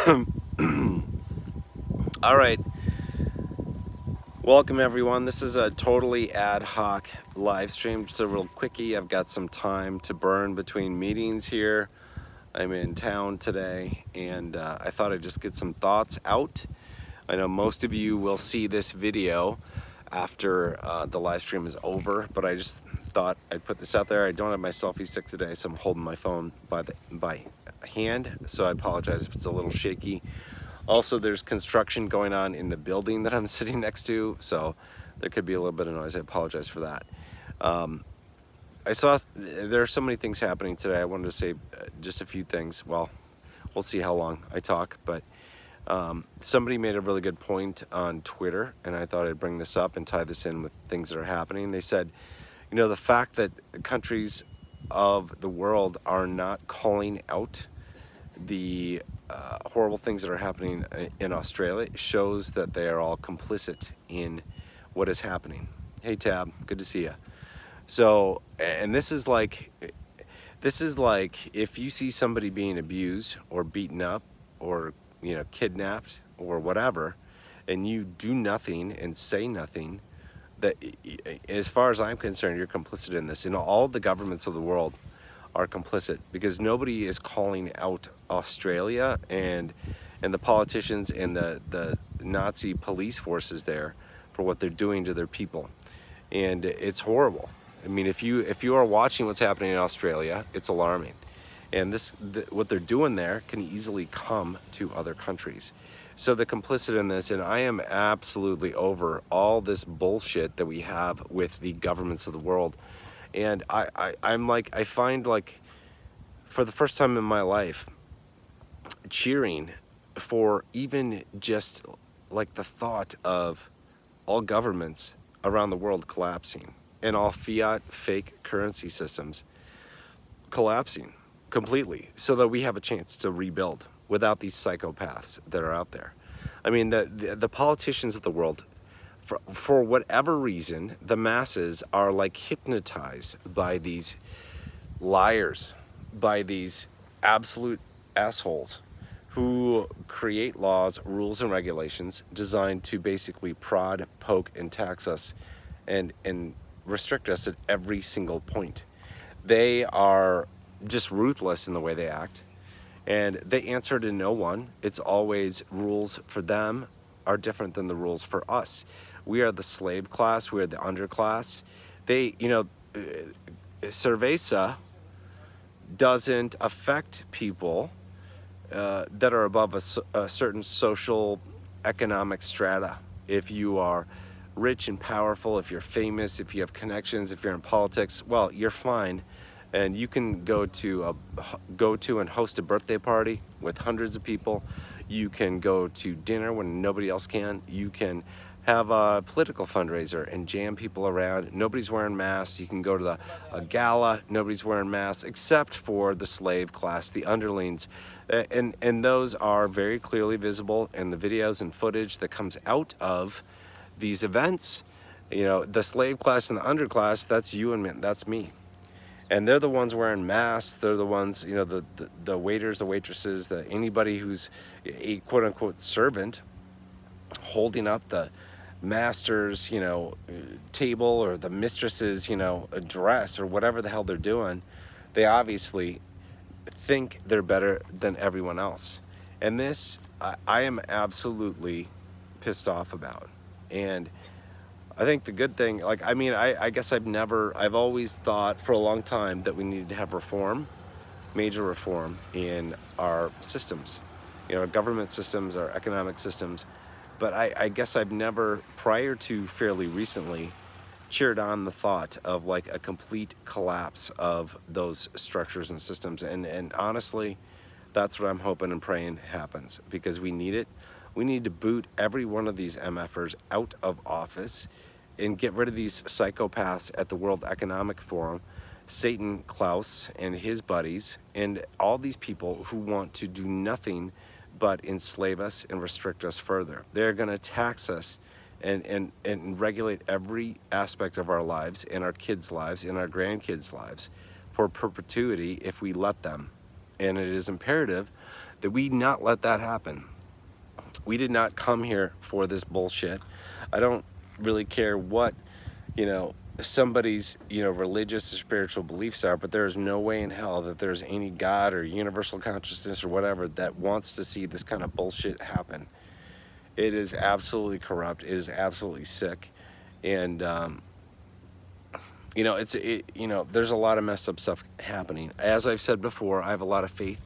All right, welcome everyone. This is a totally ad hoc live stream, just a real quickie. I've got some time to burn between meetings here. I'm in town today, and I thought I'd just get some thoughts out. I know most of you will see this video after the live stream is over, but I just thought I'd put this out there. I don't have my selfie stick today, so I'm holding my phone by hand, so I apologize if it's a little shaky. Also, there's construction going on in the building that I'm sitting next to, so there could be a little bit of noise. I apologize for that. I saw there are so many things happening today. I wanted to say just a few things. Well, we'll see how long I talk, but somebody made a really good point on Twitter, and I thought I'd bring this up and tie this in with things that are happening. They said, you know, the fact that countries of the world are not calling out the horrible things that are happening in Australia shows that they are all complicit in what is happening. Hey Tab, good to see you. So, and this is like if you see somebody being abused or beaten up or, you know, kidnapped or whatever, and you do nothing and say nothing, that as far as I'm concerned, you're complicit in this. And all the governments of the world are complicit, because nobody is calling out Australia and the politicians and the Nazi police forces there for what they're doing to their people. And it's horrible. I mean, if you are watching what's happening in Australia, it's alarming. And what they're doing there can easily come to other countries. So they're complicit in this, and I am absolutely over all this bullshit that we have with the governments of the world. And I find, like, for the first time in my life, cheering for even just like the thought of all governments around the world collapsing and all fiat fake currency systems collapsing completely, so that we have a chance to rebuild without these psychopaths that are out there. I mean, the politicians of the world, for whatever reason, the masses are like hypnotized by these liars, by these absolute assholes who create laws, rules, and regulations designed to basically prod, poke, and tax us and restrict us at every single point. They are just ruthless in the way they act, and they answer to no one. It's always rules for them are different than the rules for us. We are the slave class, we are the underclass. They, you know, cerveza doesn't affect people that are above a certain social economic strata. If you are rich and powerful, if you're famous, if you have connections, if you're in politics, well, you're fine. And you can go to and host a birthday party with hundreds of people. You can go to dinner when nobody else can. You can have a political fundraiser and jam people around. Nobody's wearing masks. You can go to a gala. Nobody's wearing masks except for the slave class, the underlings. And those are very clearly visible in the videos and footage that comes out of these events. You know, the slave class and the underclass, that's you and me, that's me. And they're the ones wearing masks. They're the ones, you know, the waiters, the waitresses, anybody who's a quote unquote servant holding up the master's, you know, table, or the mistress's, you know, a dress, or whatever the hell they're doing. They obviously think they're better than everyone else. And this, I am absolutely pissed off about. And I think the good thing, like, I mean, I guess I've always thought for a long time that we needed to have reform, major reform in our systems, you know, our government systems, our economic systems. But I guess I've never, prior to fairly recently, cheered on the thought of like a complete collapse of those structures and systems. And honestly, that's what I'm hoping and praying happens, because we need it. We need to boot every one of these MFers out of office and get rid of these psychopaths at the World Economic Forum, Satan Klaus and his buddies, and all these people who want to do nothing but enslave us and restrict us further. They're going to tax us and regulate every aspect of our lives, and our kids' lives, and our grandkids' lives for perpetuity if we let them. And it is imperative that we not let that happen. We did not come here for this bullshit. I don't really care what, you know, somebody's, you know, religious or spiritual beliefs are, but there is no way in hell that there's any God or universal consciousness or whatever that wants to see this kind of bullshit happen. It is absolutely corrupt. It is absolutely sick. And, you know, you know, there's a lot of messed up stuff happening. As I've said before, I have a lot of faith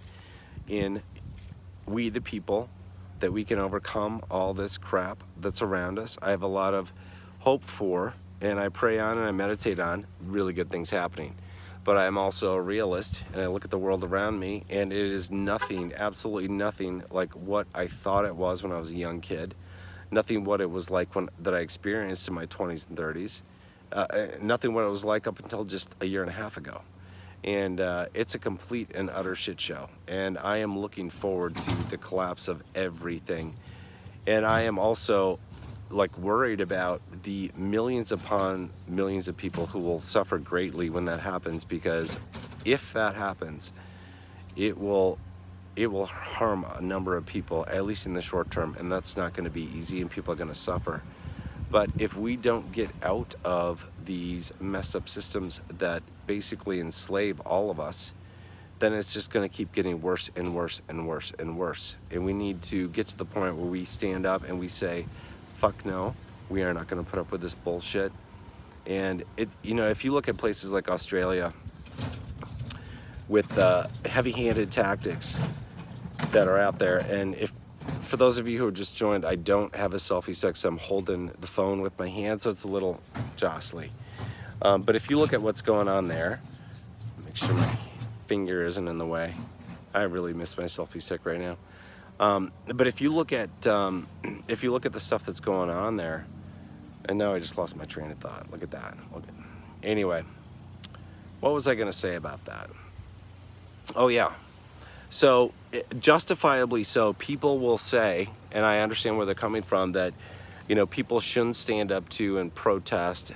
in we the people, that we can overcome all this crap that's around us. I have a lot of hope for, and I pray on and I meditate on really good things happening. But I'm also a realist, and I look at the world around me, and it is nothing, absolutely nothing like what I thought it was when I was a young kid. Nothing what it was like that I experienced in my 20s and 30s. Nothing what it was like up until just a year and a half ago. And it's a complete and utter shit show. And I am looking forward to the collapse of everything. And I am also like worried about the millions upon millions of people who will suffer greatly when that happens, because if that happens, it will harm a number of people, at least in the short term, and that's not going to be easy, and people are going to suffer. But if we don't get out of these messed up systems that basically enslave all of us, then it's just going to keep getting worse and worse and worse and worse. And we need to get to the point where we stand up and we say, fuck no, we are not going to put up with this bullshit. And it, you know, if you look at places like Australia with heavy-handed tactics that are out there, and if for those of you who just joined, I don't have a selfie stick, so I'm holding the phone with my hand, so it's a little jostly. But if you look at what's going on there, make sure my finger isn't in the way. I really miss my selfie stick right now. But if you look at the stuff that's going on there, and now I just lost my train of thought. Look at that. Anyway, what was I going to say about that? Oh yeah. So justifiably so, people will say, and I understand where they're coming from, that, you know, people shouldn't stand up to and protest,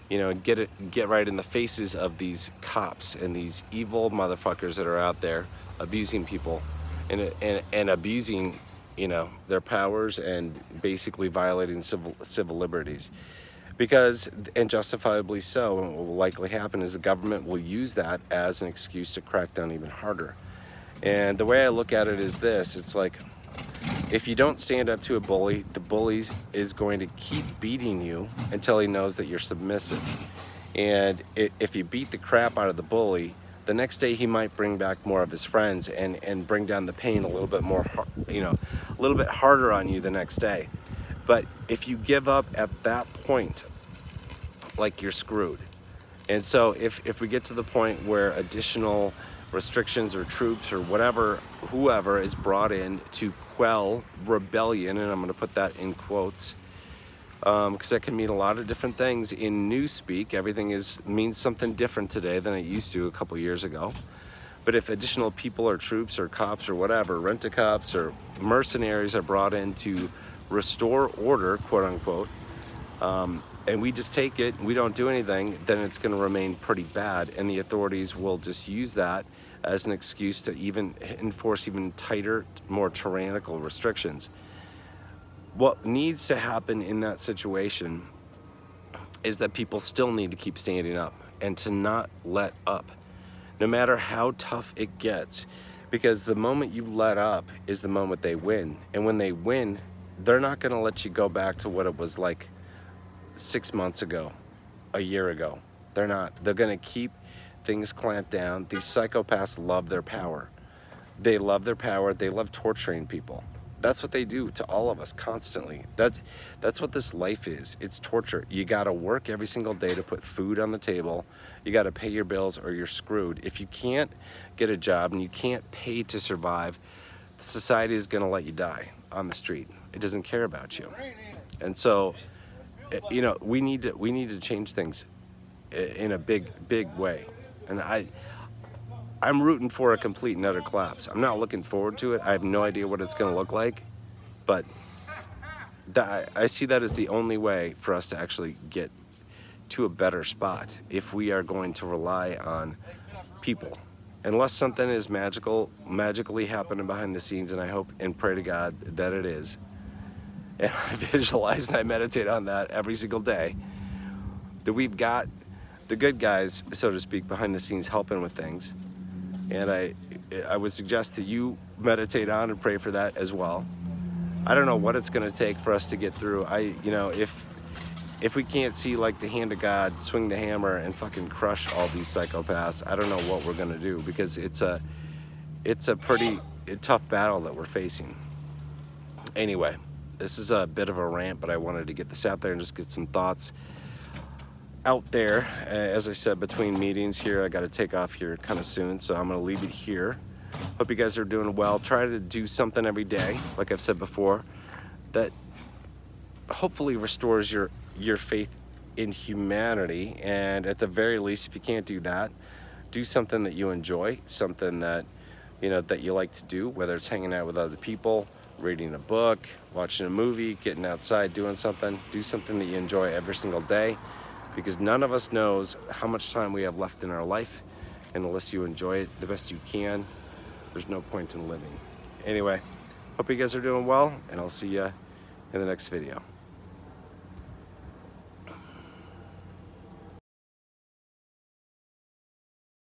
you know, and get right in the faces of these cops and these evil motherfuckers that are out there abusing people and abusing, you know, their powers and basically violating civil liberties. Because, and justifiably so, and what will likely happen is the government will use that as an excuse to crack down even harder. And the way I look at it is this: it's like, if you don't stand up to a bully, the bully is going to keep beating you until he knows that you're submissive. And if you beat the crap out of the bully, the next day he might bring back more of his friends and bring down the pain a little bit more, you know, a little bit harder on you the next day. But if you give up at that point, like, you're screwed. And so if we get to the point where additional restrictions or troops or whatever, whoever is brought in to quell rebellion, and I'm going to put that in quotes, because that can mean a lot of different things. In newspeak, everything means something different today than it used to a couple years ago. But if additional people or troops or cops or whatever, rent-a-cops or mercenaries are brought in to restore order, quote unquote, and we just take it, we don't do anything, then it's going to remain pretty bad, and the authorities will just use that as an excuse to even enforce even tighter, more tyrannical restrictions. What needs to happen in that situation is that people still need to keep standing up and to not let up, no matter how tough it gets, because the moment you let up is the moment they win. And when they win, they're not going to let you go back to what it was like 6 months ago, a year ago. They're not. They're going to keep things clamped down. These psychopaths love their power. They love their power. They love torturing people. That's what they do to all of us constantly. That's what this life is. It's torture. You got to work every single day to put food on the table. You got to pay your bills or you're screwed. If you can't get a job and you can't pay to survive, society is going to let you die on the street. It doesn't care about you. And so, you know, we need to change things in a big way. And I'm rooting for a complete and utter collapse. I'm not looking forward to it. I have no idea what it's going to look like, but I see that as the only way for us to actually get to a better spot if we are going to rely on people. unless something is magically happening behind the scenes, and I hope and pray to God that it is, and I visualize and I meditate on that every single day, that we've got the good guys, so to speak, behind the scenes helping with things. And I would suggest that you meditate on and pray for that as well. I don't know what it's going to take for us to get through. You know, if we can't see like the hand of God swing the hammer and fucking crush all these psychopaths, I don't know what we're gonna do, because it's a pretty tough battle that we're facing. Anyway, this is a bit of a rant, but I wanted to get this out there and just get some thoughts out there. As I said, between meetings here, I got to take off here kind of soon, so I'm gonna leave it here. Hope you guys are doing well. Try to do something every day, like I've said before, that hopefully restores your faith in humanity. And at the very least, if you can't do that, do something that you enjoy, something that that you like to do, whether it's hanging out with other people, reading a book, watching a movie, getting outside, doing something. Do something that you enjoy every single day, because none of us knows how much time we have left in our life, and unless you enjoy it the best you can, there's no point in living. Anyway, hope you guys are doing well, and I'll see you in the next video.